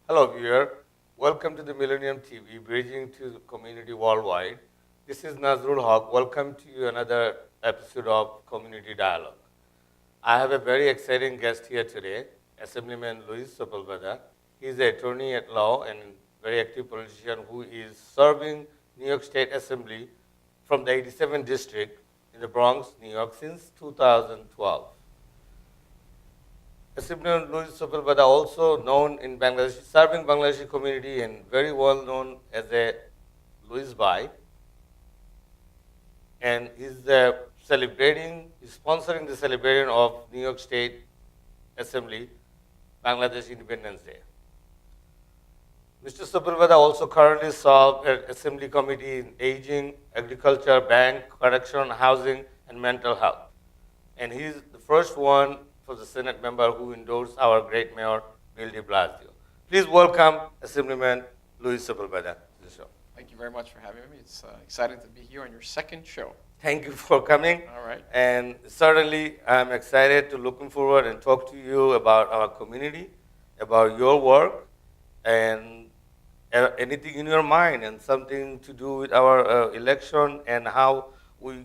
Hello, viewer. Welcome to the Millennium TV, bridging to the community worldwide. This is Nazrul Haque. Welcome to you another episode of Community Dialogue. I have a very exciting guest here today, Assemblyman Luis Sepulveda. He is an attorney at law and very active politician who is serving New York State Assembly from the 87th District in the Bronx, New York since 2012. Assemblyman Luis Sepulveda, also known in Bangladesh, serving Bangladeshi community and very well known as a Louis Bhai, and he's he's sponsoring the celebration of New York State Assembly Bangladesh Independence Day. Mr. Sepulveda also currently serves at Assembly Committee in Aging, Agriculture, Bank, Correction, Housing, and Mental Health. And he's the first one for the Senate member who endorsed our great mayor, Bill de Blasio. Please welcome Assemblyman Luis Sepulveda to the show. Thank you very much for having me. It's exciting to be here on your second show. Thank you for coming. All right. And certainly, I'm excited to looking forward and talk to you about our community, about your work, and anything in your mind, and something to do with our election and how we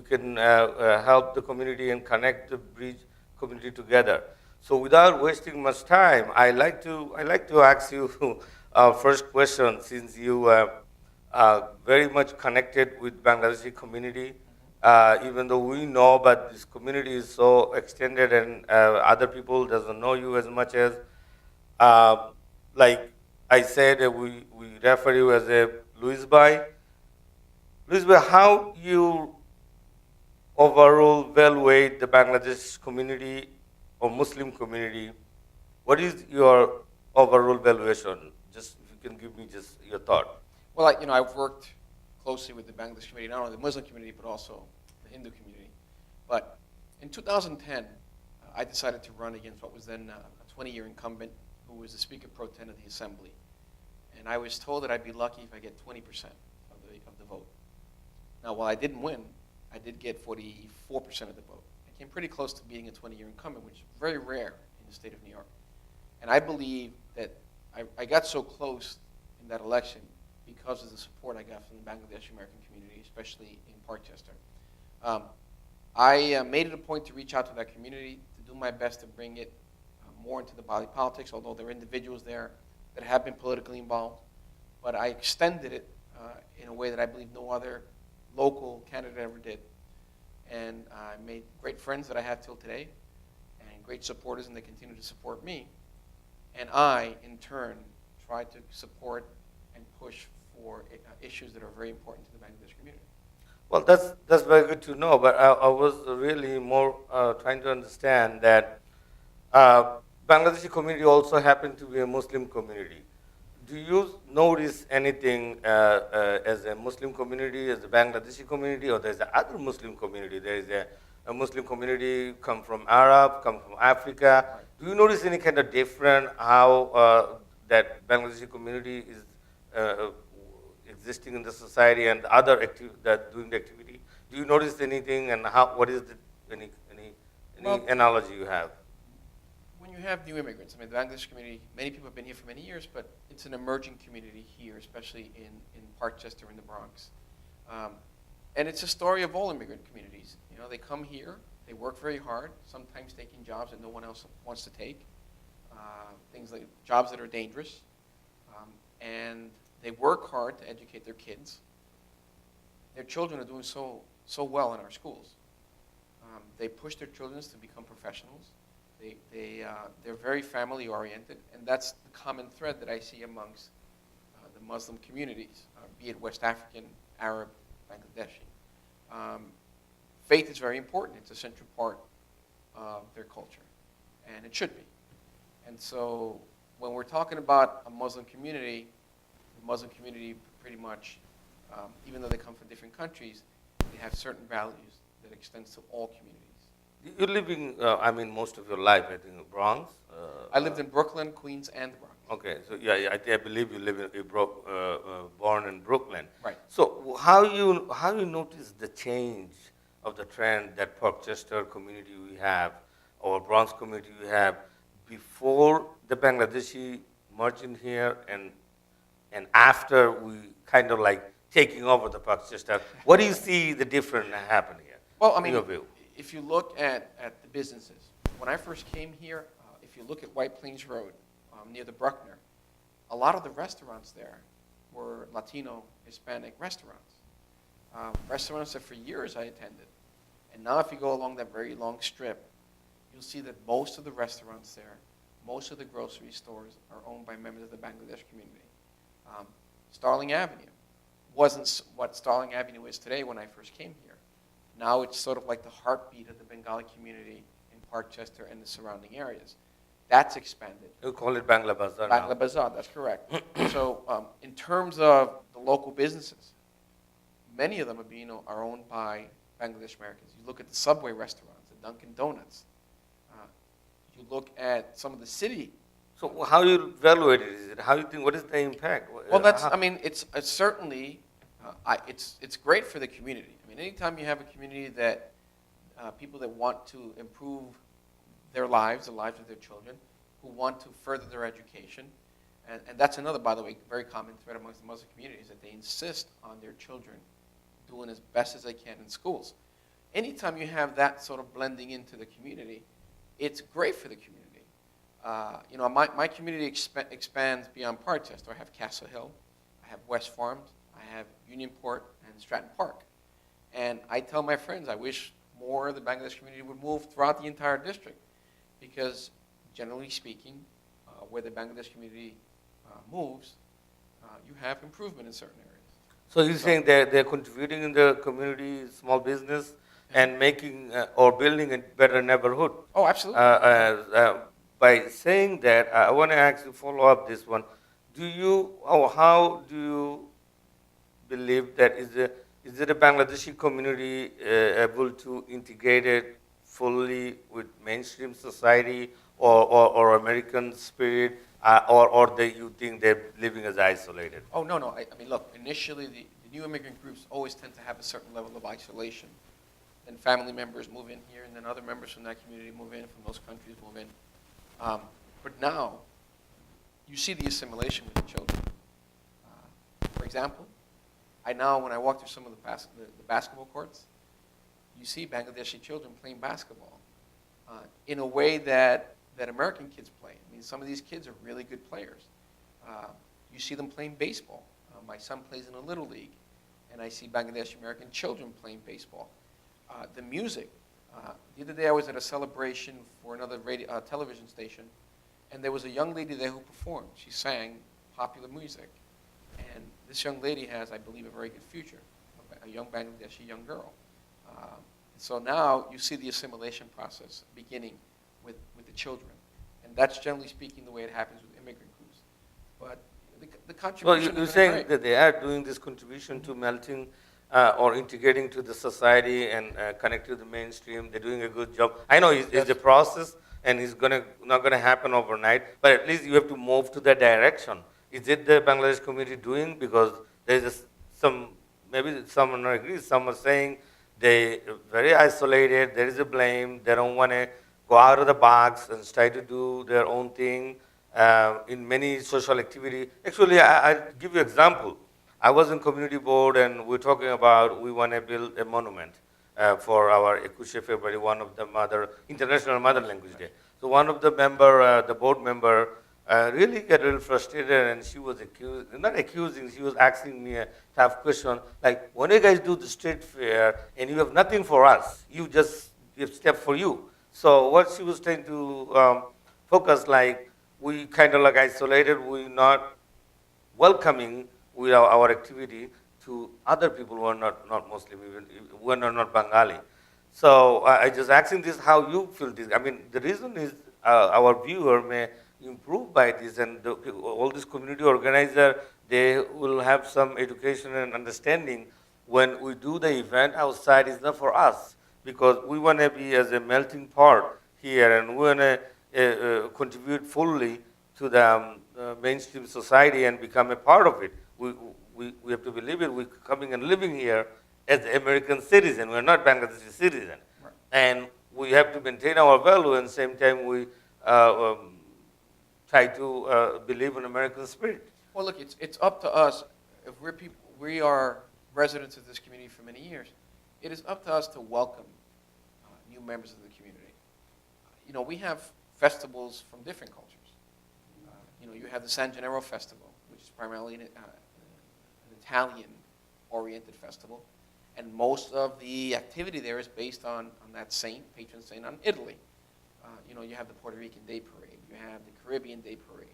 can help the community and connect the bridge community together. So without wasting much time, I like to ask you our first question, since you are very much connected with Bangladeshi community, even though we know, but this community is so extended and other people doesn't know you as much as, like I said, we refer you as a Louis Bhai. Louis Bhai, how you overall evaluate the Bangladesh community or Muslim community? What is your overall valuation? Just if you can give me just your thought. Well, I've worked closely with the Bangladesh community, not only the Muslim community, but also the Hindu community. But in 2010, I decided to run against what was then a 20-year incumbent who was the Speaker Pro Tem of the Assembly. And I was told that I'd be lucky if I get 20% of the vote. Now, while I didn't win, I did get 44% of the vote. I came pretty close to being a 20-year incumbent, which is very rare in the state of New York. And I believe that I got so close in that election because of the support I got from the Bangladeshi American community, especially in Parkchester. I made it a point to reach out to that community, to do my best to bring it more into the body politics, although there are individuals there that have been politically involved. But I extended it in a way that I believe no other local candidate ever did. And I made great friends that I have till today, and great supporters, and they continue to support me. And I, in turn, try to support and push for issues that are very important to the Bangladesh community. Well, that's very good to know, but I was really more trying to understand that Bangladeshi community also happen to be a Muslim community. Do you notice anything as a Muslim community, as a Bangladeshi community, or there's another Muslim community? There is a Muslim community come from Arab, come from Africa. Right. Do you notice any kind of different how that Bangladeshi community is existing in the society and other that doing the activity? Do you notice anything, and how? What is any Well, analogy you have? when you have new immigrants, I mean, the Bangladesh community, many people have been here for many years, but it's an emerging community here, especially in Parkchester in the Bronx. And it's a story of all immigrant communities. You know, they come here, they work very hard, sometimes taking jobs that no one else wants to take, things like jobs that are dangerous, and they work hard to educate their kids. Their children are doing so well in our schools. They push their children to become professionals. They're very family oriented, and that's the common thread that I see amongst the Muslim communities, be it West African, Arab, Bangladeshi. Faith is very important. It's a central part of their culture, and it should be. And so when we're talking about a Muslim community, the Muslim community pretty much, even though they come from different countries, they have certain values that extends to all communities. You're living, I mean, most of your life, I think, in Bronx. I lived in Brooklyn, Queens, and the Bronx. Okay, so yeah, I believe you live in, born in Brooklyn. Right. So how you notice the change of the trend that Parkchester community we have, or Bronx community we have, before the Bangladeshi merging here and after we kind of like taking over the Pakistan? What do you see the difference happen here? Well, I in mean, your view? if you look at the businesses, when I first came here, if you look at White Plains Road near the Bruckner, a lot of the restaurants there were Latino, Hispanic restaurants. Restaurants that for years I attended. And now if you go along that very long strip, you'll see that most of the restaurants there, most of the grocery stores are owned by members of the Bangladesh community. Starling Avenue wasn't what Starling Avenue is today when I first came here. Now it's sort of like the heartbeat of the Bengali community in Parkchester and the surrounding areas. That's expanded. You call it Bangla Bazaar Bangla now. Bazaar, that's correct. So in terms of the local businesses, many of them are owned by Bangladesh Americans. You look at the Subway restaurants, the Dunkin' Donuts. You look at some of the city. So how do you evaluate it? Is it how you think? What is the impact? Well, it's certainly, it's great for the community. I mean, anytime you have a community that people that want to improve their lives, the lives of their children, who want to further their education, and that's another, by the way, very common thread amongst the Muslim communities, that they insist on their children doing as best as they can in schools. Anytime you have that sort of blending into the community, it's great for the community. My community expands beyond Parkchester. I have Castle Hill, I have West Farms, I have Unionport and Stratton Park. And I tell my friends I wish more of the Bangladesh community would move throughout the entire district, because generally speaking, where the Bangladesh community moves, you have improvement in certain areas. So you're saying they're contributing in the community, small business, and making or building a better neighborhood. Oh, absolutely. By saying that, I want to actually follow up this one. How do you believe that is it a Bangladeshi community able to integrate it fully with mainstream society or American spirit, or you think they're living as isolated? Oh, no. I mean, look, initially the new immigrant groups always tend to have a certain level of isolation. Then family members move in here, and then other members from that community move in, from those countries move in. But now, you see the assimilation with the children. For example, when I walk through some of the basketball courts, you see Bangladeshi children playing basketball in a way that American kids play. I mean, some of these kids are really good players. You see them playing baseball. My son plays in a little league, and I see Bangladeshi American children playing baseball. The music. The other day I was at a celebration for another television station, and there was a young lady there who performed. She sang popular music. And this young lady has, I believe, a very good future, a young Bangladeshi young girl. So now you see the assimilation process beginning with the children. And that's generally speaking the way it happens with immigrant groups. But the contribution you're saying that they are doing this contribution to melting or integrating to the society and connect to the mainstream. They're doing a good job. I know it's a process, and it's not going to happen overnight, but at least you have to move to that direction. Is it the Bangladesh community doing? Because there's maybe someone agrees, some are saying they're very isolated, there is a blame, they don't want to go out of the box and try to do their own thing in many social activity. Actually, I'll give you an example. I was in community board, and we're talking about we want to build a monument for our 21 February, one of the International Mother Language Day. So one of the the board member, really got a little frustrated, and she was she was asking me a tough question, like, when you guys do the street fair and you have nothing for us, you just give step for you. So what she was trying to focus, like, we kind of like isolated, we're not welcoming with our activity to other people who are not Muslim, even who are not Bengali. So I just asking this, how you feel this. I mean, the reason is our viewer may improve by this, and all this community organizer, they will have some education and understanding. When we do the event outside, it's not for us, because we want to be as a melting pot here, and we want to contribute fully to the mainstream society and become a part of it. We have to believe it. We're coming and living here as American citizen. We're not Bangladeshi citizen. Right. And we have to maintain our value, and at the same time we try to believe in American spirit. Well, look, it's up to us. If we are residents of this community for many years. It is up to us to welcome new members of the community. You know, we have festivals from different cultures. You know, you have the San Gennaro Festival, which is primarily an Italian-oriented festival, and most of the activity there is based on that saint, patron saint, on Italy. You know, you have the Puerto Rican Day Parade, you have the Caribbean Day Parade.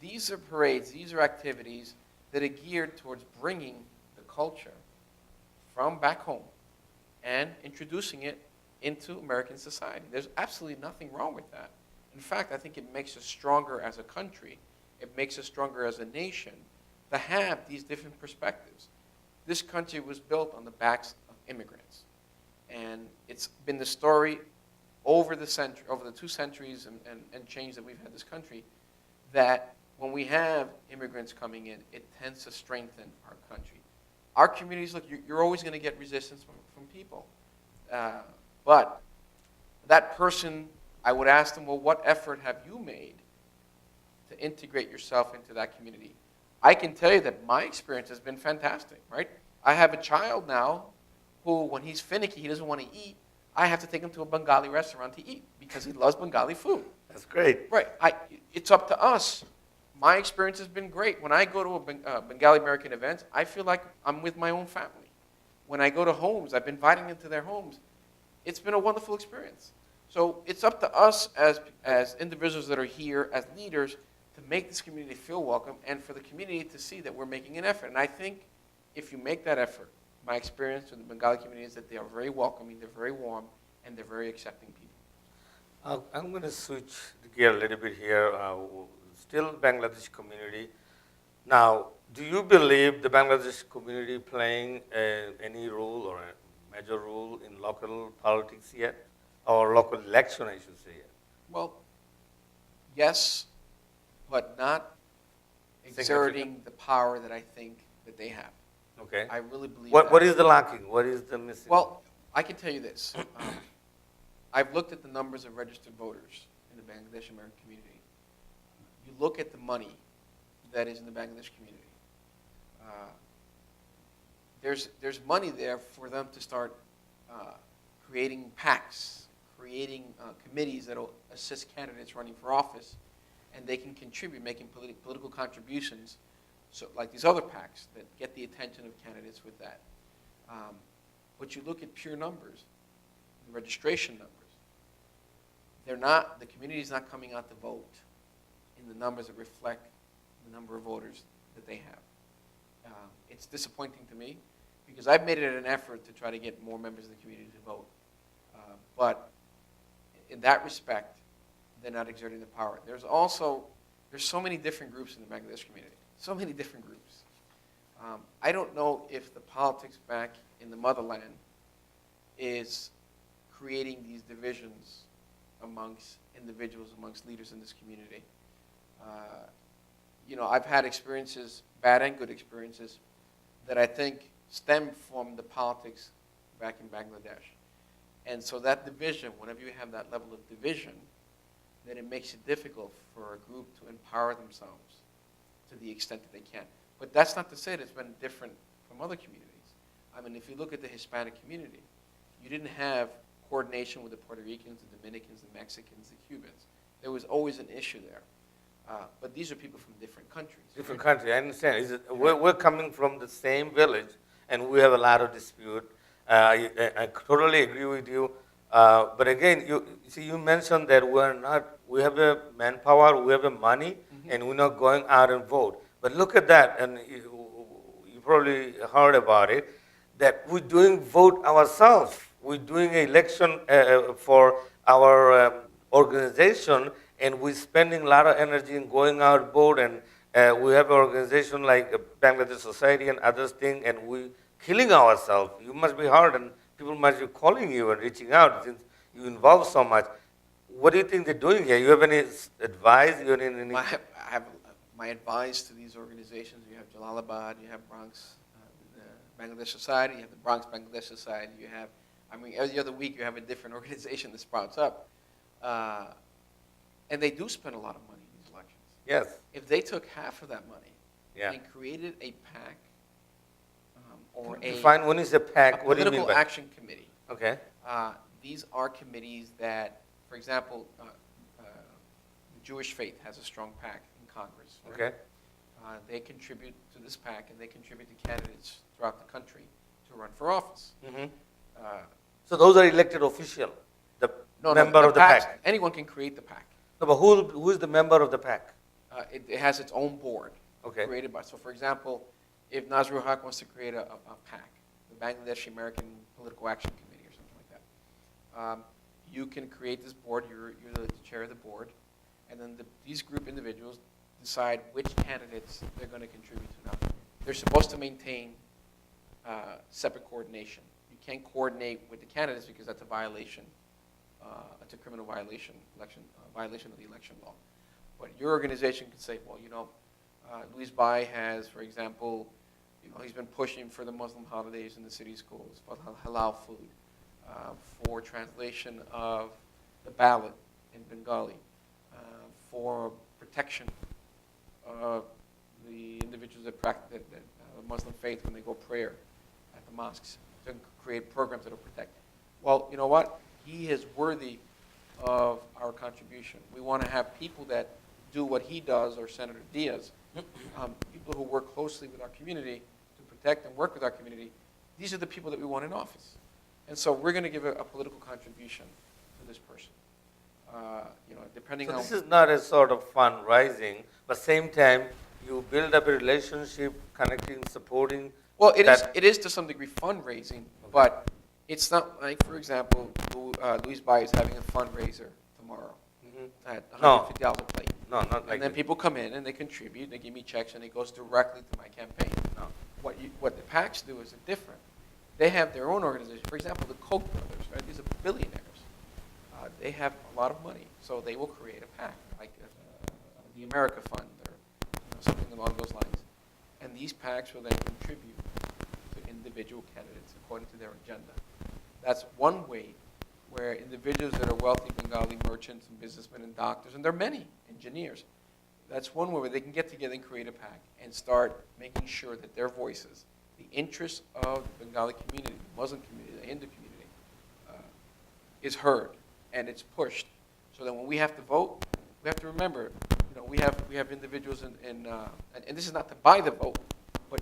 These are parades, these are activities that are geared towards bringing the culture from back home and introducing it into American society. There's absolutely nothing wrong with that. In fact, I think it makes us stronger as a country. It makes us stronger as a nation to have these different perspectives. This country was built on the backs of immigrants. And it's been the story over the 2 centuries and change that we've had this country, that when we have immigrants coming in, it tends to strengthen our country. Our communities, look, you're always going to get resistance from people. But that person, I would ask them, well, what effort have you made to integrate yourself into that community? I can tell you that my experience has been fantastic, right? I have a child now who, when he's finicky, he doesn't want to eat, I have to take him to a Bengali restaurant to eat because he loves Bengali food. That's great. Right. It's up to us. My experience has been great. When I go to a Bengali American event, I feel like I'm with my own family. When I go to homes, I've been inviting them to their homes. It's been a wonderful experience. So it's up to us as individuals that are here, as leaders, to make this community feel welcome and for the community to see that we're making an effort. And I think if you make that effort, my experience with the Bengali community is that they are very welcoming, they're very warm, and they're very accepting people. I'm going to switch the gear a little bit here. Still Bangladesh community. Now, do you believe the Bangladesh community playing any role or a major role in local politics yet? Or local election, I should say. Well, yes, but not exerting the power that I think that they have. Okay. I really believe what is the lacking? What is the missing? Well, I can tell you this. I've looked at the numbers of registered voters in the Bangladesh American community. You look at the money that is in the Bangladesh community. There's money there for them to start creating PACs, creating committees that will assist candidates running for office, and they can contribute, making political contributions, so like these other PACs that get the attention of candidates with that. But you look at pure numbers, the registration numbers. The community is not coming out to vote in the numbers that reflect the number of voters that they have. It's disappointing to me because I've made it an effort to try to get more members of the community to vote. But in that respect, they're not exerting the power. There's so many different groups in the Bangladesh community, so many different groups. I don't know if the politics back in the motherland is creating these divisions amongst individuals, amongst leaders in this community. You know, I've had experiences, bad and good experiences, that I think stem from the politics back in Bangladesh. And so that division, whenever you have that level of division, then it makes it difficult for a group to empower themselves to the extent that they can. But that's not to say that it's been different from other communities. I mean, if you look at the Hispanic community, you didn't have coordination with the Puerto Ricans, the Dominicans, the Mexicans, the Cubans. There was always an issue there. But these are people from different countries. Different countries, I understand. We're coming from the same village, and we have a lot of dispute. I totally agree with you. But again, you mentioned that we have a manpower, we have a money, and we're not going out and vote. But look at that, and you probably heard about it, that we're doing vote ourselves. We're doing an election for our organization, and we're spending a lot of energy in going out vote, and we have an organization like Bangladesh Society and other things, and we're killing ourselves. You must be hard, and people must be calling you and reaching out since you involve so much. What do you think they're doing here? You have any advice? You have any? I have my advice to these organizations. You have Jalalabad, you have Bronx Bangladesh Society, you have the Bronx Bangladesh Society, you have, I mean, every other week you have a different organization that sprouts up. And they do spend a lot of money. Yes. If they took half of that money Yeah. and created a PAC or Define when is a a PAC. What do you mean political by? action committee, Okay. these are committees that, for example, the Jewish faith has a strong PAC in Congress. Right? Okay. They contribute to this PAC, and they contribute to candidates throughout the country to run for office. Mm-hmm. Uh, So those are elected official. The no, member the of the PACs, PAC. anyone can create the PAC. No, but who is the member of the PAC? It has its own board Okay. created by. So, for example, if Nazrul Haque wants to create a PAC, the Bangladeshi American Political Action Committee or something like that, you can create this board. You're the chair of the board, and then these group individuals decide which candidates they're going to contribute to. Now, they're supposed to maintain separate coordination. You can't coordinate with the candidates because that's a violation. It's a criminal violation, violation of the election law. But your organization can say, well, Luis Bai has, for example, he's been pushing for the Muslim holidays in the city schools, for halal food, for translation of the ballot in Bengali, for protection of the individuals that practice the Muslim faith when they go prayer at the mosques, to create programs that will protect. Well, you know what? He is worthy of our contribution. We want to have people that do what he does, or Senator Diaz, people who work closely with our community to protect and work with our community. These are the people that we want in office. And so we're going to give a political contribution to this person. Depending on... So this is not a sort of fundraising, but same time you build up a relationship, connecting, supporting. Well, it is to some degree fundraising, but it's not like, for example, Luis Bai is having a fundraiser tomorrow at $150 a plate. No, not like And then that. people come in and they contribute, they give me checks, and it goes directly to my campaign. No. What the PACs do is different. They have their own organization. For example, the Koch brothers, right? These are billionaires. They have a lot of money, so they will create a PAC, like the America Fund or something along those lines. And these PACs will then contribute to individual candidates according to their agenda. That's one way where individuals that are wealthy Bengali merchants and businessmen and doctors, and there are many engineers, that's one way where they can get together and create a PAC and start making sure that their voices, the interests of the Bengali community, the Muslim community, the Hindu community, is heard and it's pushed. So that when we have to vote, we have to remember, we have individuals and this is not to buy the vote, but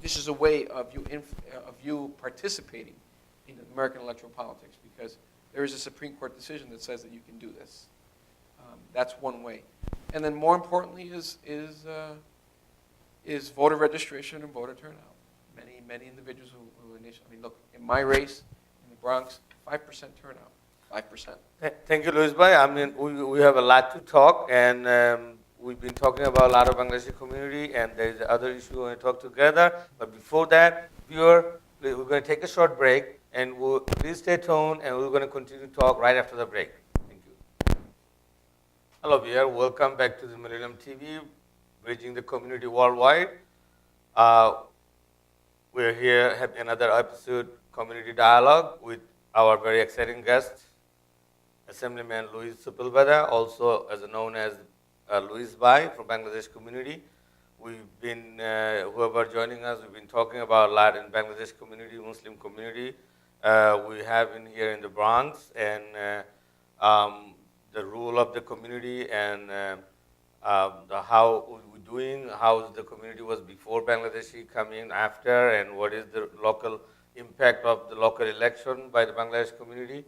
this is a way of you participating in American electoral politics, because there is a Supreme Court decision that says that you can do this. That's one way. And then more importantly is voter registration and voter turnout. Many individuals who initially, look, in my race in the Bronx, 5% turnout, 5%. Thank you, Luis Bhai. I mean, we have a lot to talk, and we've been talking about a lot of Bangladeshi community, and there's other issue we want to talk together. But before that, viewer, we're going to take a short break, and please stay tuned, and we're going to continue to talk right after the break. Thank you. Hello, viewer. Welcome back to the Millennium TV, bridging the community worldwide. We're here have another episode, Community Dialogue, with our very exciting guest, Assemblyman Luis Sepulveda, also known as Luis Bai from Bangladesh community. We've been, whoever joining us, we've been talking about a lot in Bangladesh community, Muslim community. We have in here in the Bronx, and the role of the community, and how we're doing, how the community was before Bangladeshi coming after, and what is the local impact of the local election by the Bangladesh community.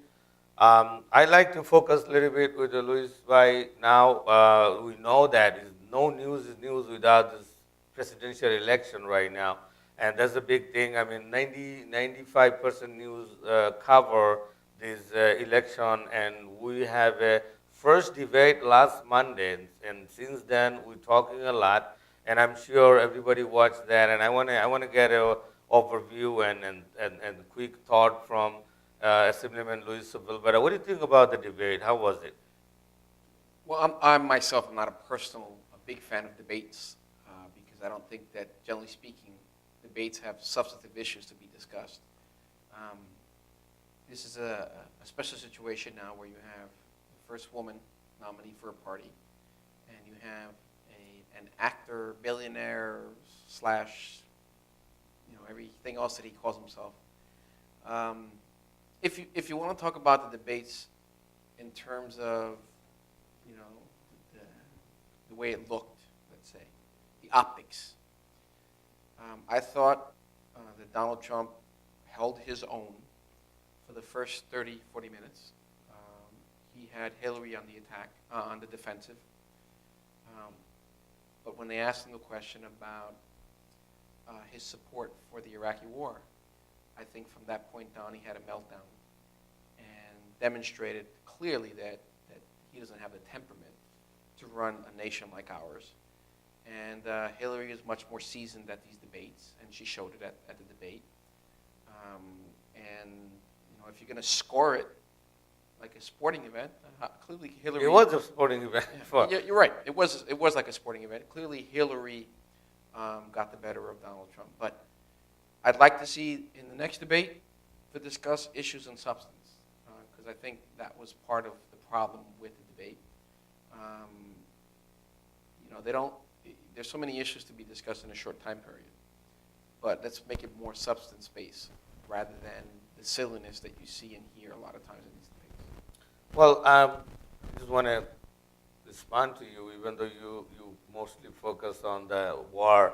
I like to focus a little bit with Luis Bai now. We know that no news is news without this presidential election right now. And that's a big thing. I mean, 95% news cover this election, and we have a first debate last Monday, and since then we're talking a lot, and I'm sure everybody watched that, and I want to get an overview and quick thought from Assemblyman Luis Sepulveda. What do you think about the debate? How was it? Well, I myself am not a big fan of debates, because I don't think that, generally speaking, debates have substantive issues to be discussed. This is a special situation now where you have the first woman nominee for a party, and you have a an actor, billionaire, slash, everything else that he calls himself. If you want to talk about the debates in terms of, the, the way it looked, let's say, the optics, I thought that Donald Trump held his own for the first 30, 40 minutes. He had Hillary on the attack, on the defensive. But when they asked him the question about his support for the Iraqi war, I think from that point on he had a meltdown and demonstrated clearly that he doesn't have the temperament to run a nation like ours. And Hillary is much more seasoned at these debates, and she showed it at the debate. And if you're going to score it like a sporting event, clearly Hillary. It was a sporting event. Yeah, you're right. It was like a sporting event. Clearly Hillary got the better of Donald Trump. But I'd like to see in the next debate to discuss issues and substance, because I think that was part of the problem with the debate. They don't. There's so many issues to be discussed in a short time period. But let's make it more substance-based rather than the silliness that you see and hear a lot of times in these debates. Well, I just want to respond to you, even though you mostly focus on the war.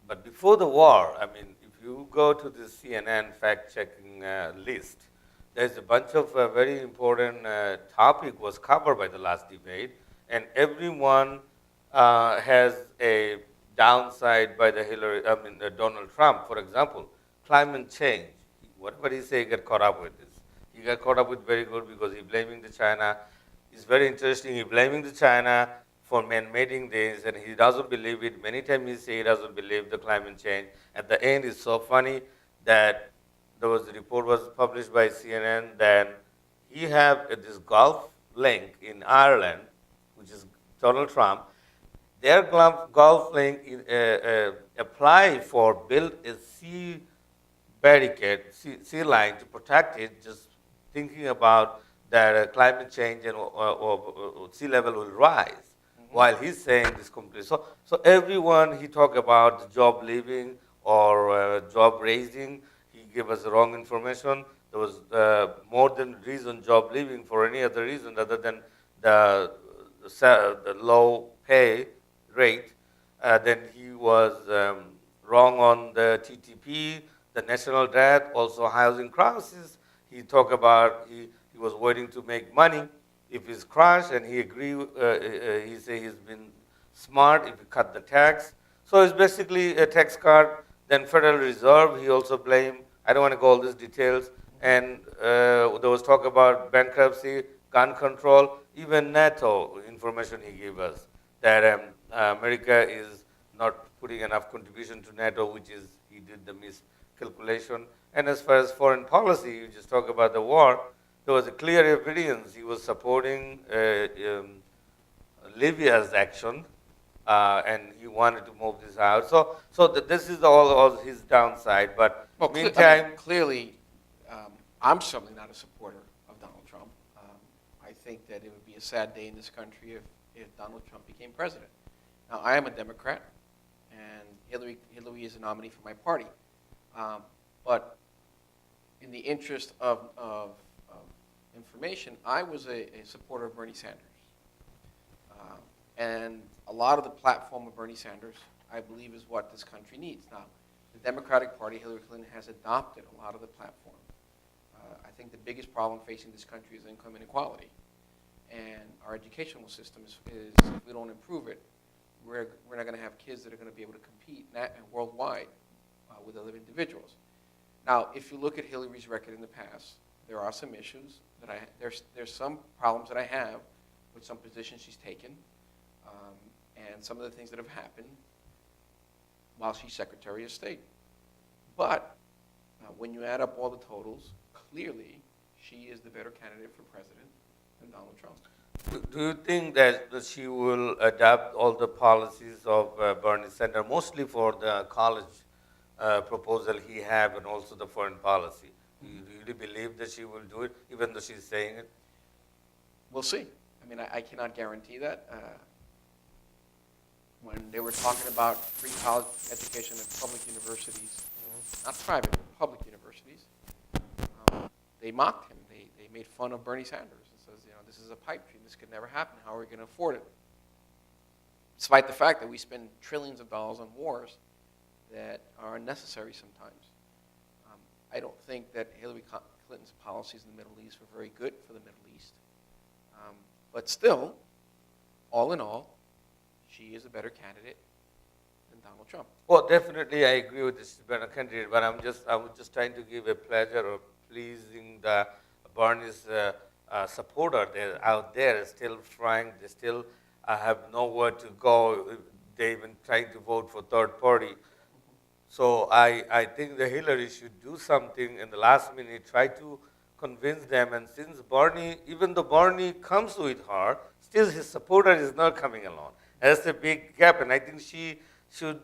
But before the war, I mean, if you go to the CNN fact-checking list, there's a bunch of very important topic was covered by the last debate, and everyone has a downside by the Donald Trump. For example, climate change. Whatever he say, he got caught up with this. He got caught up with very good because he blaming the China. It's very interesting. He blaming the China for man-making this, and he doesn't believe it. Many times he say he doesn't believe the climate change. At the end, it's so funny that there was a report was published by CNN that he have this golf link in Ireland, which is Donald Trump. Their golf link apply for build a sea barricade, sea line to protect it, just thinking about that climate change and or sea level will rise, while he's saying this completely. So everyone he talk about the job leaving or job raising, he gave us wrong information. There was more than reason job leaving for any other reason other than the low pay rate. Then he was wrong on the TTP, the national debt, also housing crisis. He talked about he was waiting to make money if it's crashed, and he agreed. He said he's been smart if he cut the tax. So it's basically a tax cut. Then Federal Reserve, he also blamed. I don't want to go all these details. And there was talk about bankruptcy, gun control, even NATO information he gave us that America is not putting enough contribution to NATO, which is he did the miscalculation. And as far as foreign policy, you just talk about the war. There was a clear evidence he was supporting Libya's action, and he wanted to move this out. So this is all his downside. But meantime, clearly, I'm certainly not a supporter of Donald Trump. I think that it would be a sad day in this country if Donald Trump became president. Now, I am a Democrat, and Hillary is a nominee for my party. But in the interest of information, I was a supporter of Bernie Sanders. And a lot of the platform of Bernie Sanders, I believe, is what this country needs. Now, the Democratic Party, Hillary Clinton, has adopted a lot of the platform. I think the biggest problem facing this country is income inequality. And our educational system is if we don't improve it, we're not going to have kids that are going to be able to compete worldwide with other individuals. Now, if you look at Hillary's record in the past, there are some issues that there's some problems that I have with some positions she's taken, and some of the things that have happened while she's Secretary of State. But when you add up all the totals, clearly she is the better candidate for president than Donald Trump. do you think that she will adopt all the policies of Bernie Sanders, mostly for the college proposal he have and also the foreign policy? Do you really believe that she will do it, even though she's saying it? We'll see. I mean, I cannot guarantee that. when they were talking about free college education at public universities, not private, but public universities, they mocked him. They made fun of Bernie Sanders and says, this is a pipe dream. This could never happen. How are we going to afford it? Despite the fact that we spend trillions of dollars on wars that are unnecessary sometimes. I don't think that Hillary Clinton's policies in the Middle East were very good for the Middle East. But still, all in all, she is a better candidate than Donald Trump. Well, definitely, I agree with this better candidate, but I was just trying to give a pleasure of pleasing the Bernie's supporter. They're out there, still trying. They still have nowhere to go. They even trying to vote for third party. So I think the Hillary should do something in the last minute, try to convince them. And since Bernie, even though Bernie comes with her, still his supporter is not coming along. That's a big gap, and I think she should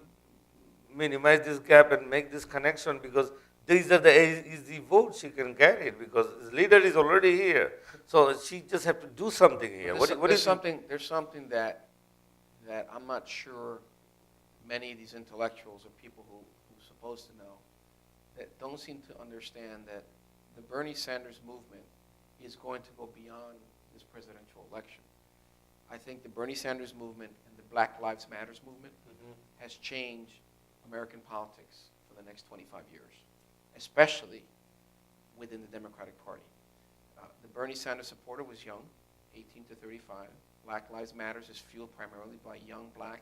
minimize this gap and make this connection, because these are the easy votes she can get it, because his leader is already here. So she just have to do something here. There's something that I'm not sure many of these intellectuals or people who are supposed to know that don't seem to understand that the Bernie Sanders movement is going to go beyond this presidential election. I think the Bernie Sanders movement and the Black Lives Matters movement has changed American politics for the next 25 years, especially within the Democratic Party. The Bernie Sanders supporter was young, 18 to 35. Black Lives Matters is fueled primarily by young black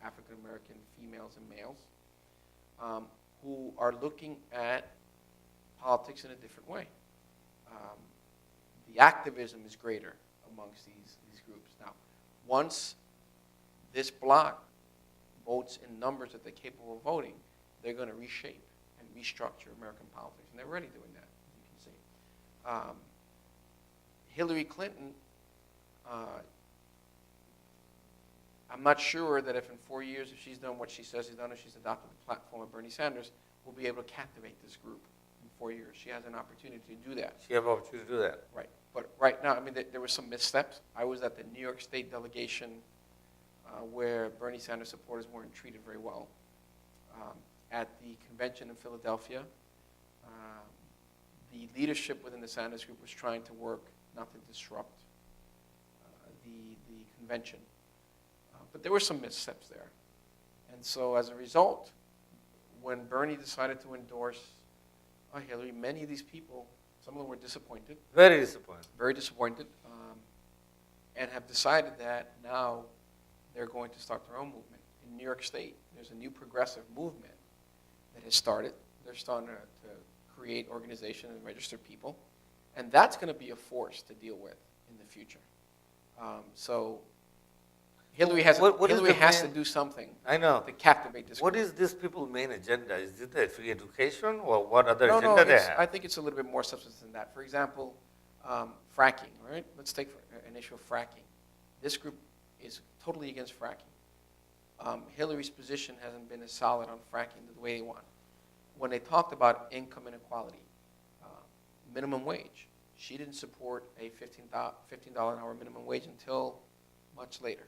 African-American females and males who are looking at politics in a different way. The activism is greater amongst these groups. Now, once this bloc votes in numbers that they're capable of voting, they're going to reshape and restructure American politics, and they're already doing that, you can see. Hillary Clinton, I'm not sure that if in 4 years, if she's done what she says she's done, if she's adopted the platform of Bernie Sanders, we'll be able to captivate this group in 4 years. She has an opportunity to do that. She has an opportunity to do that. Right. But right now, I mean, there were some missteps. I was at the New York State delegation where Bernie Sanders supporters weren't treated very well. At the convention in Philadelphia, the leadership within the Sanders group was trying to work not to disrupt the convention. But there were some missteps there. And so as a result, when Bernie decided to endorse Hillary, many of these people, some of them were disappointed. Very disappointed. Very disappointed. And have decided that now they're going to start their own movement. In New York State, there's a new progressive movement that has started. They're starting to create organizations and register people. And that's going to be a force to deal with in the future. So Hillary has, to do something to captivate this group. What is this people's main agenda? Is it the free education, or what other agenda they have? I think it's a little bit more substance than that. For example, fracking, right? Let's take an issue of fracking. This group is totally against fracking. Hillary's position hasn't been as solid on fracking the way they want. When they talked about income inequality, minimum wage, she didn't support a $15 an hour minimum wage until much later.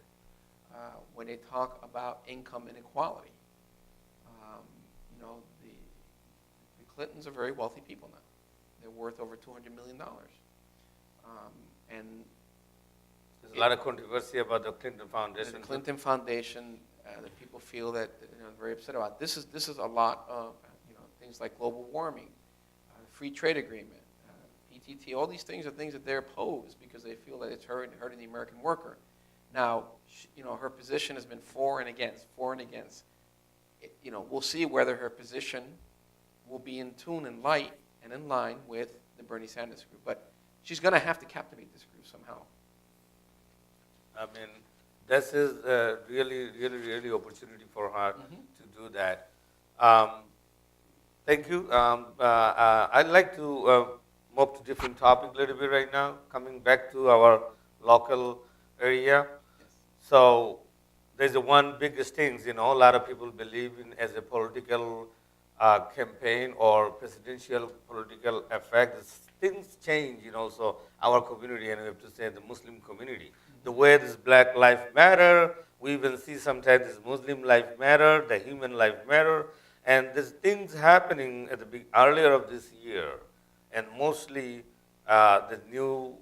When they talk about income inequality, the Clintons are very wealthy people now. They're worth over $200 million. And there's a lot of controversy about the Clinton Foundation. The Clinton Foundation, that people feel that very upset about. This is a lot of things like global warming, free trade agreement, PTT. All these things are things that they're opposed because they feel that it's hurting the American worker. Now, her position has been for and against, for and against. We'll see whether her position will be in tune and light and in line with the Bernie Sanders group. But she's going to have to captivate this group somehow. I mean, this is a really opportunity for her to do that. Thank you. I'd like to move to different topic a little bit right now, coming back to our local area. So there's one biggest thing, a lot of people believe in as a political campaign or presidential political effect. Things change, so our community, and we have to say the Muslim community. The way this Black Lives Matter, We even see sometimes this Muslim life matter, the human life matter, and there's things happening at the earlier of this year, and mostly the new,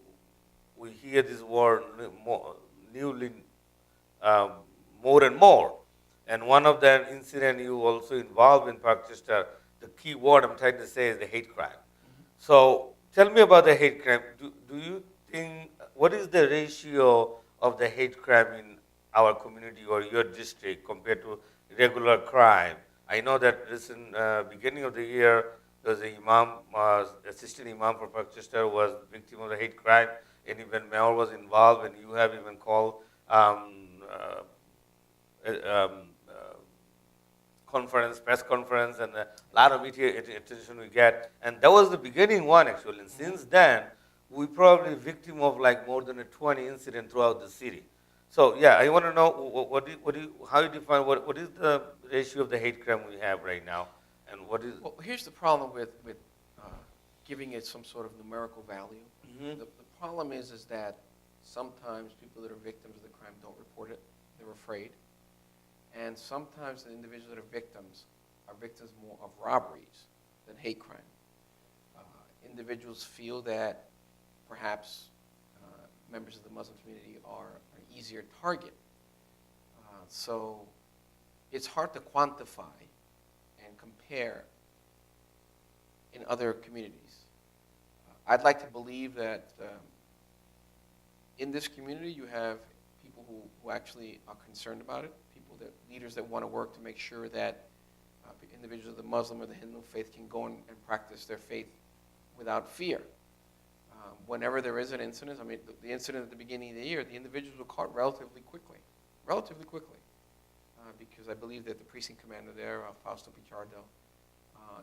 we hear this word newly um, more and more. And one of the incident you also involved in Pakistan, the key word I'm trying to say is the hate crime. So tell me about the hate crime. Do you think, what is the ratio of the hate crime in our community or your district compared to regular crime? I know that recent beginning of the year, there was a imam, assistant imam for Pakistan was victim of the hate crime, and even mayor was involved, and you have even called conference, press conference, and a lot of media attention we get. And that was the beginning one actually. And since then, we probably victim of like more than a 20 incident throughout the city. So yeah, I want to know how you define what is the ratio of the hate crime we have right now, and what is. Well, here's the problem with giving it some sort of numerical value. Mhm. The problem is that sometimes people that are victims of the crime don't report it. They're afraid. And sometimes the individuals that are victims more of robberies than hate crime. Individuals feel that perhaps members of the Muslim community are an easier target. So it's hard to quantify and compare in other communities. I'd like to believe that in this community you have people who actually are concerned about it, leaders that want to work to make sure that individuals of the Muslim or the Hindu faith can go and practice their faith without fear. Whenever there is an incident, I mean, the incident at the beginning of the year, the individuals were caught relatively quickly, because I believe that the precinct commander there, Fausto Pichardo,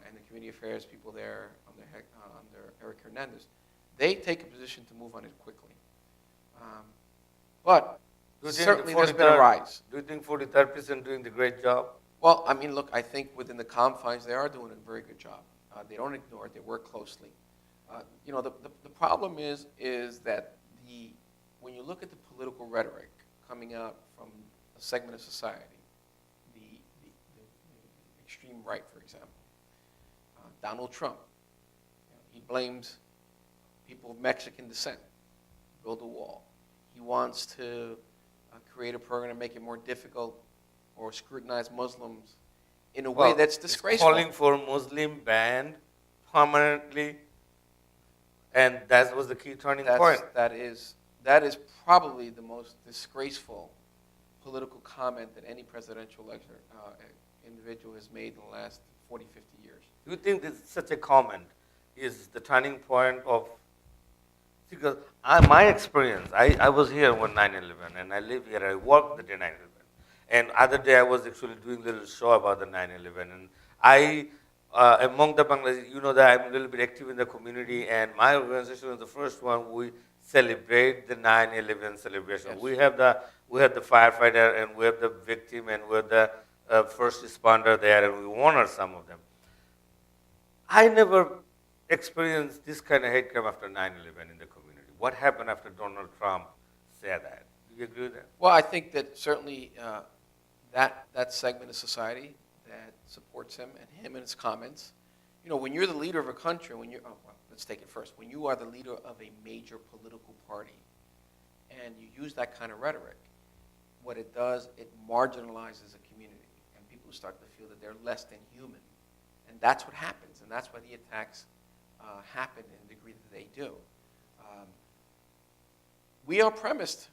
and the community affairs people there under Eric Hernandez, they take a position to move on it quickly. But certainly there's been a rise. Do you think 43% doing the great job? Well, I mean, look, I think within the confines, they are doing a very good job. They don't ignore it. They work closely. The problem is that when you look at the political rhetoric coming out from a segment of society, the extreme right, for example, Donald Trump, he blames people of Mexican descent, build a wall. He wants to create a program to make it more difficult or scrutinize Muslims in a way that's disgraceful. Calling for Muslim ban permanently, and that was the key turning point. That is probably the most disgraceful political comment that any presidential individual has made in the last 40, 50 years. Do you think this such a comment is the turning point of? Because my experience, I was here when 9/11, and I live here. I worked the day 9/11, and other day I was actually doing a little show about the 9/11, and among the Bangladesh, you know that I'm a little bit active in the community, and my organization was the first one we celebrate the 9/11 celebration. Yes. We have the firefighter, and we have the victim, and we have the first responder there, and we honor some of them. I never experienced this kind of hate crime after 9/11 in the community. What happened after Donald Trump said that? Do you agree with that? Well, I think that certainly that segment of society that supports him and his comments, when you're the leader of a country, let's take it first. When you are the leader of a major political party and you use that kind of rhetoric, what it does, it marginalizes a community, and people start to feel that they're less than human. And that's what happens, and that's why the attacks happen in the degree that they do. We are premised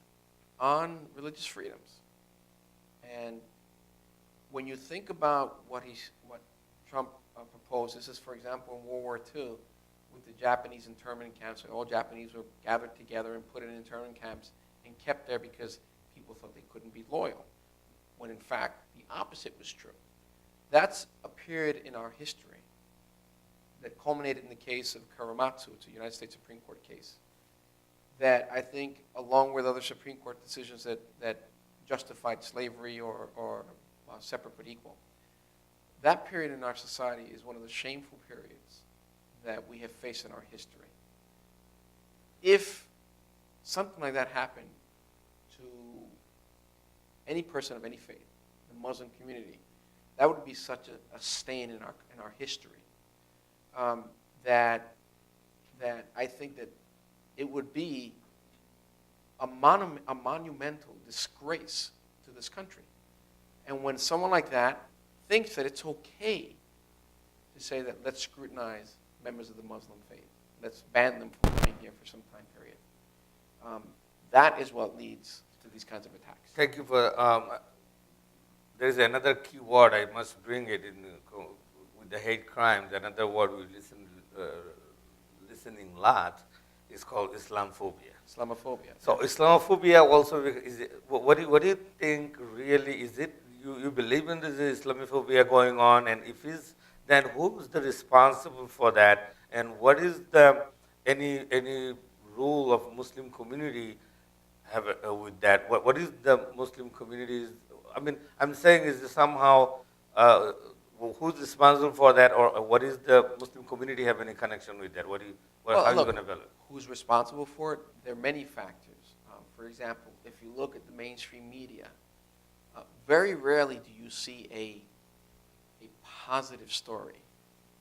on religious freedoms. And when you think about what Trump proposed, this is, for example, in World War II, with the Japanese internment camps, and all Japanese were gathered together and put in internment camps and kept there because people thought they couldn't be loyal, when in fact the opposite was true. That's a period in our history that culminated in the case of Karamatsu. It's a United States Supreme Court case that I think, along with other Supreme Court decisions that justified slavery or separate but equal, that period in our society is one of the shameful periods that we have faced in our history. If something like that happened to any person of any faith, the Muslim community, that would be such a stain in our history that I think that it would be a monumental disgrace to this country. And when someone like that thinks that it's okay to say that let's scrutinize members of the Muslim faith, let's ban them from coming here for some time period, that is what leads to these kinds of attacks. Thank you for. There is another key word I must bring it in with the hate crimes. Another word we listening a lot is called Islamophobia. Islamophobia. So Islamophobia also is. What do you think really is it? You believe in this Islamophobia going on, and if is, then who is the responsible for that? And what is the any rule of Muslim community have with that? What is the Muslim community's? I mean, I'm saying is somehow who's responsible for that, or what is the Muslim community have any connection with that? How are you going to evaluate? Who's responsible for it? There are many factors. For example, if you look at the mainstream media, very rarely do you see a positive story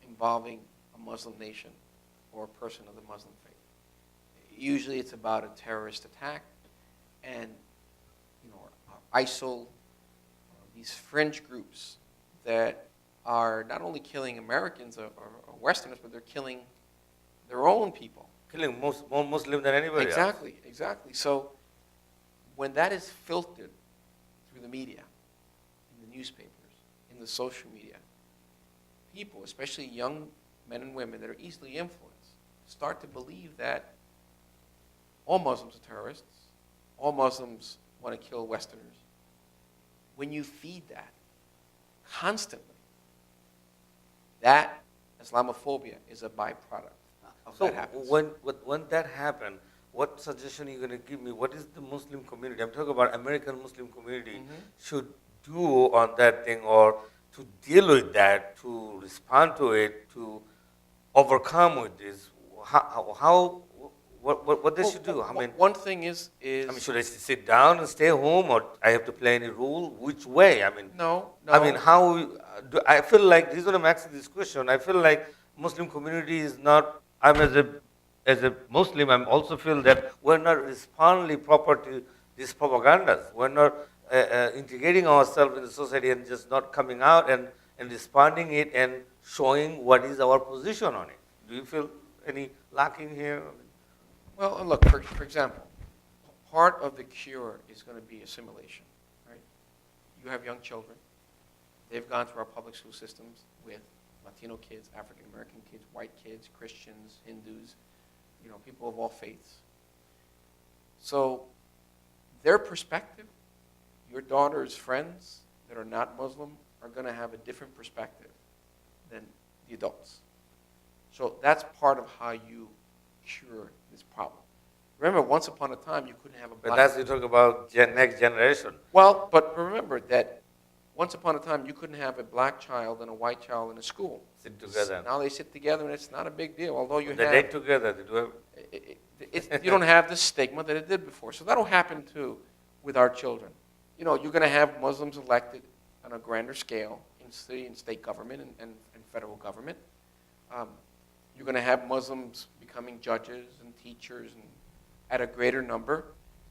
involving a Muslim nation or a person of the Muslim faith. Usually it's about a terrorist attack, and ISIL, these fringe groups that are not only killing Americans or Westerners, but they're killing their own people. Killing more Muslim than anybody else. Exactly. So when that is filtered through the media, in the newspapers, in the social media, people, especially young men and women that are easily influenced, start to believe that all Muslims are terrorists, all Muslims want to kill Westerners. When you feed that constantly, that Islamophobia is a byproduct of So that happens. when that happened, what suggestion are you going to give me? What is the Muslim community? I'm talking about American Muslim community should do on that thing, or to deal with that, to respond to it, to overcome with this. What they should do? I mean, one thing is should I sit down and stay home, or I have to play any rule? Which way? I mean, no. I mean, how do I feel like this is what I'm asking this question? I feel like Muslim community is not. I'm as a Muslim. I also feel that we're not responding proper to these propagandas. We're not integrating ourselves in the society and just not coming out and responding it and showing what is our position on it. Do you feel any lacking here? Well, look, for example, part of the cure is going to be assimilation, right? You have young children. They've gone through our public school systems with Latino kids, African American kids, white kids, Christians, Hindus, people of all faiths. So their perspective, your daughter's friends that are not Muslim are going to have a different perspective than the adults. So that's part of how you cure this problem. Remember, once upon a time, you couldn't have a black... But that's you talk about next generation. Well, but remember that once upon a time, you couldn't have a black child and a white child in a school. Sit together. Now they sit together, and it's not a big deal, although you They date together. They do you don't have the stigma that it did before. So that'll happen, too, with our children. You're going to have Muslims elected on a grander scale in city and state government and federal government. You're going to have Muslims becoming judges and teachers and at a greater number.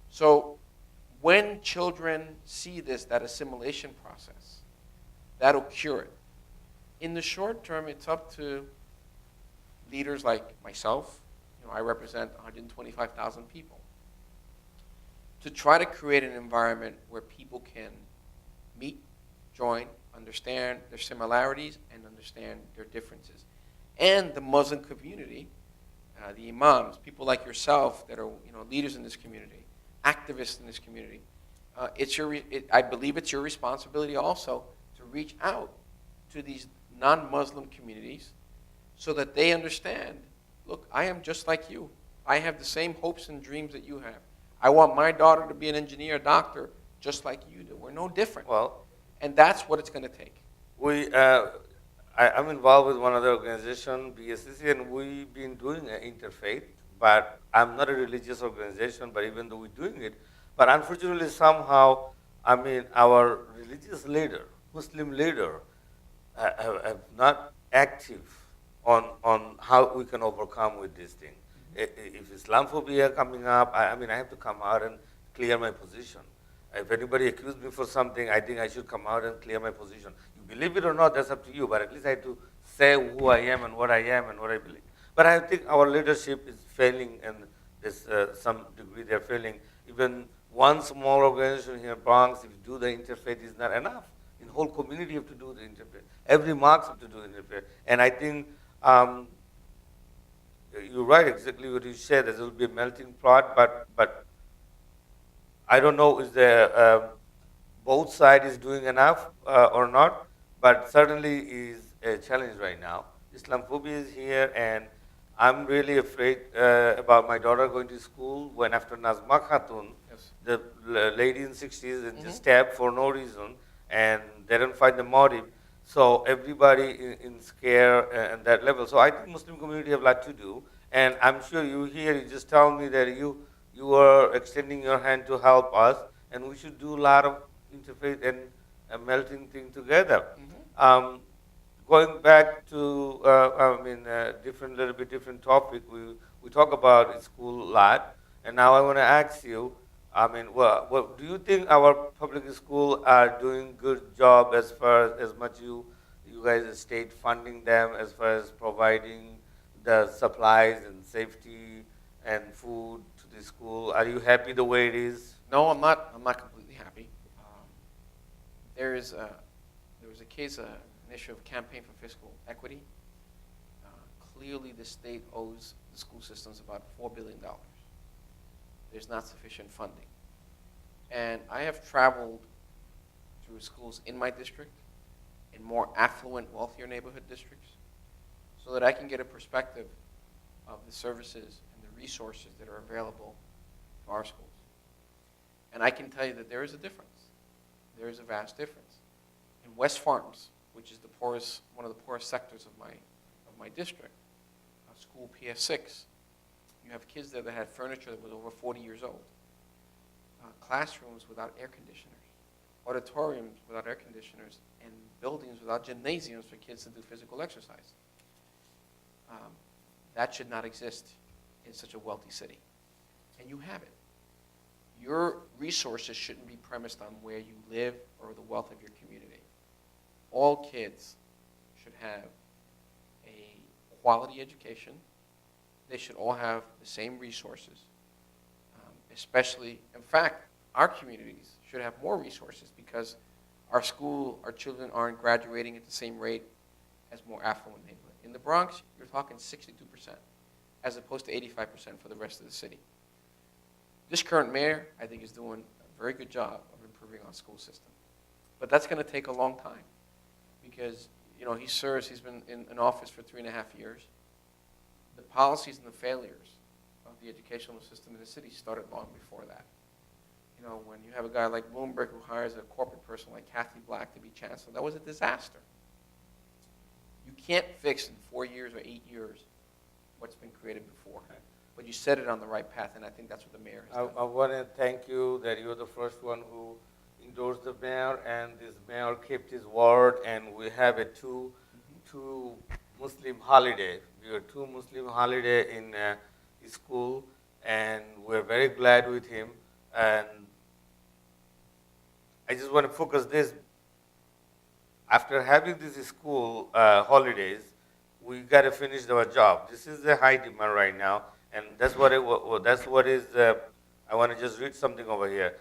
So when children see that assimilation process, that'll cure it. In the short term, it's up to leaders like myself. I represent 125,000 people. To try to create an environment where people can meet, join, understand their similarities, and understand their differences. And the Muslim community, the imams, people like yourself that are leaders in this community, activists in this community, I believe it's your responsibility also to reach out to these non-Muslim communities so that they understand, look, I am just like you. I have the same hopes and dreams that you have. I want my daughter to be an engineer, doctor, just like you do. We're no different. Well, and that's what it's going to take. I'm involved with one other organization, BSCC, and we've been doing an interfaith, but I'm not a religious organization, but even though we're doing it, but unfortunately somehow I mean, our religious leader, Muslim leader, have not active on how we can overcome with this thing. If Islamophobia coming up, I mean, I have to come out and clear my position. If anybody accused me for something, I think I should come out and clear my position. You believe it or not, that's up to you, but at least I have to say who I am and what I am and what I believe. But I think our leadership is failing, and there's some degree they're failing. Even one small organization here in Bronx, if you do the interfaith, is not enough. In whole community, you have to do the interfaith. Every mosque have to do the interfaith. And I think you're right, exactly what you said. There will be a melting pot, but I don't know is there both sides is doing enough or not, but certainly is a challenge right now. Islamophobia is here, and I'm really afraid about my daughter going to school when after Nazma Khatun, Yes. the lady in 60s and just stabbed for no reason, and they don't find the motive. So everybody in scare and that level. So I think Muslim community have a lot to do, and I'm sure you here. You just tell me that you are extending your hand to help us, and we should do a lot of interfaith and a melting thing together. Going back to, different, little bit different topic. We talk about school a lot, and now I want to ask you. I mean, what do you think our public school are doing good job as far as much you guys state funding them as far as providing the supplies and safety and food to the school? Are you happy the way it is? No, I'm not. I'm not completely happy. There was a case, an issue of campaign for fiscal equity. Clearly, the state owes the school systems about $4 billion. There's not sufficient funding. And I have traveled through schools in my district, in more affluent, wealthier neighborhood districts, so that I can get a perspective of the services and the resources that are available to our schools. And I can tell you that there is a difference. There is a vast difference. In West Farms, which is the poorest, one of the poorest sectors of my district, school PS6, you have kids there that had furniture that was over 40 years old, classrooms without air conditioners, auditoriums without air conditioners, and buildings without gymnasiums for kids to do physical exercise. That should not exist in such a wealthy city. And you have it. Your resources shouldn't be premised on where you live or the wealth of your community. All kids should have a quality education. They should all have the same resources, especially, in fact, our communities should have more resources because our children aren't graduating at the same rate as more affluent neighborhoods. In the Bronx, you're talking 62%, as opposed to 85% for the rest of the city. This current mayor, I think, is doing a very good job of improving our school system. But that's going to take a long time because, he's been in office for 3.5 years. The policies and the failures of the educational system in the city started long before that. When you have a guy like Bloomberg who hires a corporate person like Kathy Black to be chancellor, that was a disaster. You can't fix in 4 years or 8 years what's been created before. But you set it on the right path, and I think that's what the mayor has done. I want to thank you that you're the first one who endorsed the mayor, and this mayor kept his word, and we have a two Muslim holiday. We have 2 Muslim holiday in school, and we're very glad with him. And I just want to focus this. After having these school holidays, we got to finish our job. This is a high demand right now, and that's what I want to just read something over here.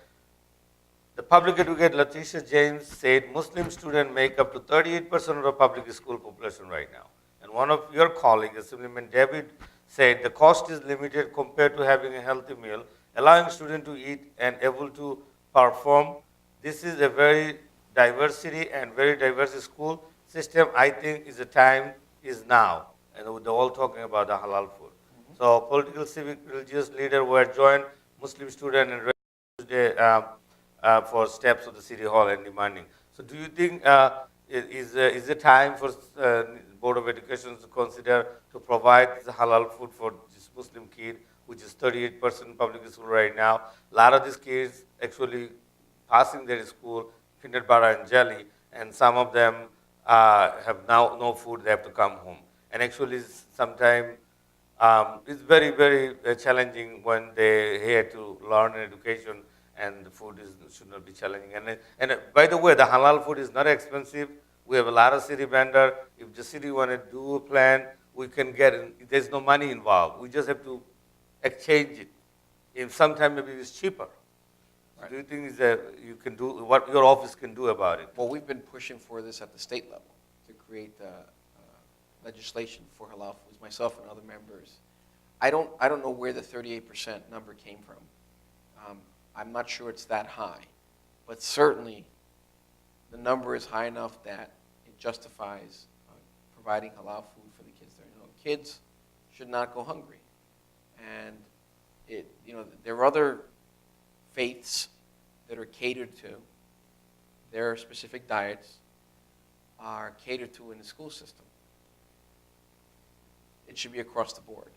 The public educator Letitia James said Muslim students make up to 38% of the public school population right now. And one of your colleagues, Assemblyman David, said the cost is limited compared to having a healthy meal, allowing students to eat and able to perform. This is a very diversity and very diverse school system. I think is the time is now. And they're all talking about the halal food. So political, civic, religious leaders were joined Muslim students and Tuesday for steps of the city hall and demanding. So do you think is it time for Board of Education to consider to provide the halal food for this Muslim kid, which is 38% public school right now? A lot of these kids actually passing their school, peanut butter and jelly, and some of them have now no food, they have to come home. And actually, sometimes it's very, very challenging when they here to learn education, and the food should not be challenging. And by the way, the halal food is not expensive. We have a lot of city vendor. If the city want to do a plan, we can get it. There's no money involved. We just have to exchange it. If sometime maybe it's cheaper. Right. Do you think is that you can do what your office can do about it? Well, we've been pushing for this at the state level to create legislation for halal foods, myself and other members. I don't know where the 38% number came from. I'm not sure it's that high, but certainly the number is high enough that it justifies providing halal food for the kids there. Kids should not go hungry, and there are other faiths that are catered to. Their specific diets are catered to in the school system. It should be across the board.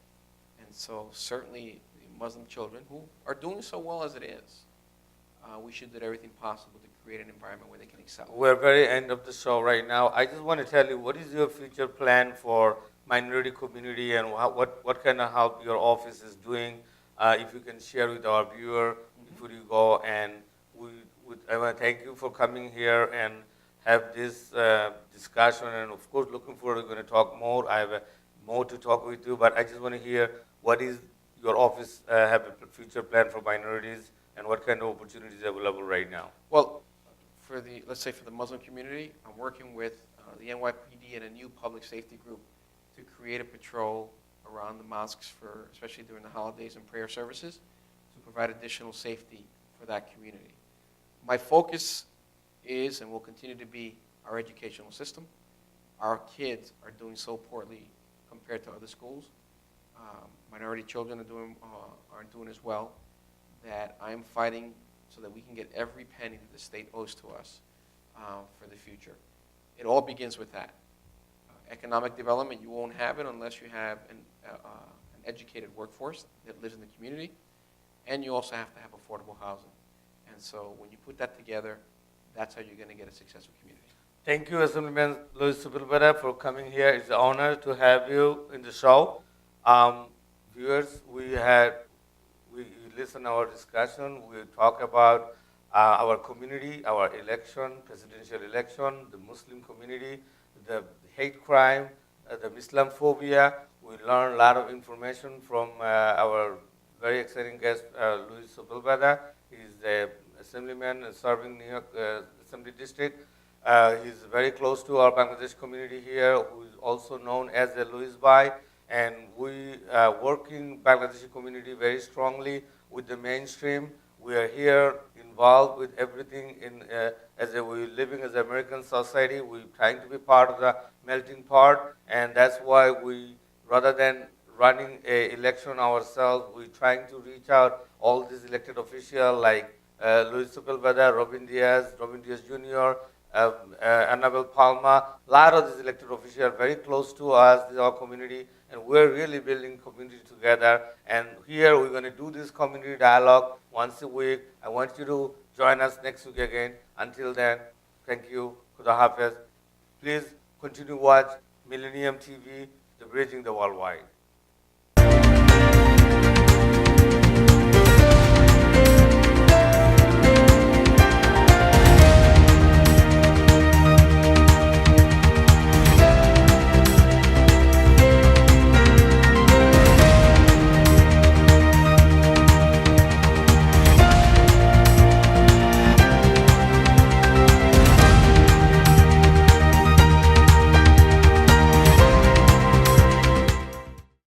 And so certainly the Muslim children who are doing so well as it is, we should do everything possible to create an environment where they can excel. We're very end of the show right now. I just want to tell you, what is your future plan for minority community, and what kind of help your office is doing? If you can share with our viewer before you go. And I want to thank you for coming here and have this discussion. And of course, looking forward, we're going to talk more. I have more to talk with you, but I just want to hear what is your office have a future plan for minorities, and what kind of opportunities are available right now? Well, let's say for the Muslim community, I'm working with the NYPD and a new public safety group to create a patrol around the mosques especially during the holidays and prayer services, to provide additional safety for that community. My focus is and will continue to be our educational system. Our kids are doing so poorly compared to other schools. Minority children aren't doing as well, that I'm fighting so that we can get every penny that the state owes to us for the future. It all begins with that. Economic development, you won't have it unless you have an educated workforce that lives in the community, and you also have to have affordable housing. And so when you put that together, that's how you're going to get a successful community. Thank you, Assemblyman Luis Sepulveda, for coming here. It's an honor to have you in the show. Viewers, we listen to our discussion. We talk about our community, our election, presidential election, the Muslim community, the hate crime, the Islamophobia. We learn a lot of information from our very exciting guest, Luis Sepulveda. He's the assemblyman serving New York Assembly District. He's very close to our Bangladesh community here, who is also known as the Louis Bhai. And we are working Bangladeshi community very strongly with the mainstream. We are here involved with everything as we're living as an American society. We're trying to be part of the melting pot, and that's why we, rather than running an election ourselves, we're trying to reach out all these elected officials like Luis Sepulveda, Robin Diaz Jr., Annabelle Palma. A lot of these elected officials are very close to us, this is our community, and we're really building community together. And here we're going to do this community dialogue once a week. I want you to join us next week again. Until then, thank you. Khuda Hafiz. Please continue to watch Millennium TV, the Bridging the Worldwide.